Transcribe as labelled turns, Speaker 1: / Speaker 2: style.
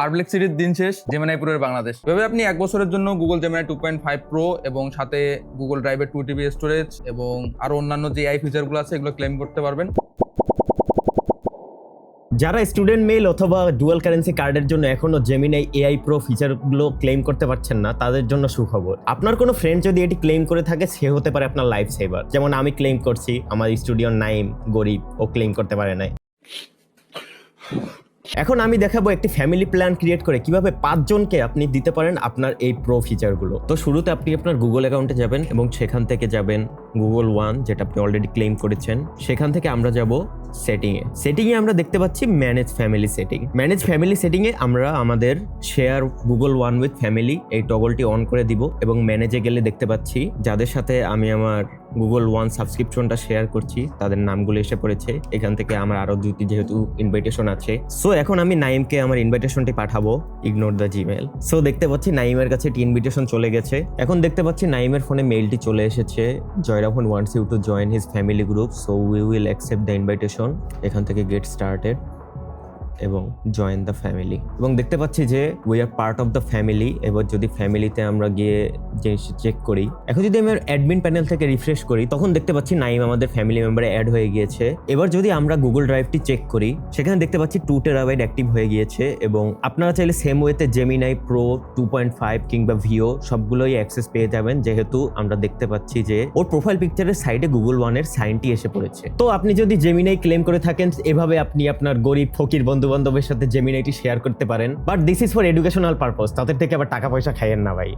Speaker 1: পারপ্লেক্সিটির দিন শেষ, Gemini pro এর বাংলাদেশ। এভাবে আপনি 1 বছরের জন্য গুগল জেমিনাই 2.5 প্রো এবং সাথে গুগল ড্রাইভের 2 TB স্টোরেজ এবং আরো অন্যান্য যে AI ফিচারগুলো আছে এগুলো ক্লেম করতে পারবেন।
Speaker 2: যারা স্টুডেন্ট মেইল অথবা ডুয়াল কারেন্সি কার্ডের জন্য এখনো জেমিনাই AI প্রো ফিচারগুলো ক্লেম করতে পারছেন না, তাদের জন্য সুখবর। আপনার কোনো ফ্রেন্ড যদি এটি ক্লেম করে থাকে, সে হতে পারে আপনার লাইফ সেভার। যেমন আমি ক্লেম করছি, আমার স্টুডিওর নাইম গরিব, ও ক্লেম করতে পারে নাই। এখন আমি দেখাবো একটি ফ্যামিলি প্ল্যান ক্রিয়েট করে কিভাবে 5 জনকে আপনি দিতে পারেন আপনার এই প্রো ফিচারগুলো। তো শুরুতে আপনি আপনার গুগল অ্যাকাউন্টে যাবেন এবং সেখান থেকে যাবেন গুগল ওয়ান, যেটা আপনি অলরেডি ক্লেম করেছেন। সেখান থেকে আমরা যাব সেটিংয়ে আমরা দেখতে পাচ্ছি manage family setting. Manage family সেটিংয়ে আমরা আমাদের share Google one with family এই টগলটি অন করে দিব এবং ম্যানেজে গেলে দেখতে পাচ্ছি যাদের সাথে আমি আমার গুগল ওয়ান সাবস্ক্রিপশনটা শেয়ার করছি তাদের নামগুলো এসে পড়েছে। এখান থেকে আমার আরো দুটি যেহেতু ইনভাইটেশন আছে, সো এখন আমি নাইমকে আমার ইনভাইটেশনটি পাঠাবো, ইগনোর দ্য জিমেল। সো দেখতে পাচ্ছি নাইমের কাছে একটি ইনভিটেশন চলে গেছে। এখন দেখতে পাচ্ছি নাইমের ফোনে মেইলটি চলে এসেছে, জয়রাফন wants you to join his family group, so we will accept the invitation. এখান থেকে গেট স্টার্টেড এবং জয়েন দ্য ফ্যামিলি, এবং দেখতে পাচ্ছি যে we are part of the family. এবার যদি ফ্যামিলিতে আমরা গিয়ে জিনিস চেক করি, এখন যদি আমি অ্যাডমিন প্যানেল থেকে রিফ্রেশ করি, তখন দেখতে পাচ্ছি নাইম আমাদের ফ্যামিলি মেম্বারে অ্যাড হয়ে গিয়েছে। এবার যদি আমরা গুগল ড্রাইভটি চেক করি, সেখানে দেখতে পাচ্ছি 2 TB অ্যাক্টিভ হয়ে গিয়েছে। এবং আপনারা চাইলে সেম ওয়েতে জেমিনাই প্রো 2.5 কিংবা ভিও সবগুলোই অ্যাক্সেস পেয়ে যাবেন, যেহেতু আমরা দেখতে পাচ্ছি যে ওর প্রোফাইল পিকচারের সাইডে গুগল ওয়ানের সাইনটি এসে পড়েছে। তো আপনি যদি জেমিনাই ক্লেম করে থাকেন, এভাবে আপনি আপনার গরিব ফকির বন্ধু-বান্ধবের সাথে জেমিনাইটি শেয়ার করতে পারেন। But this is for educational purpose, তাদের থেকে আবার টাকা পয়সা খাইয়েন না ভাই।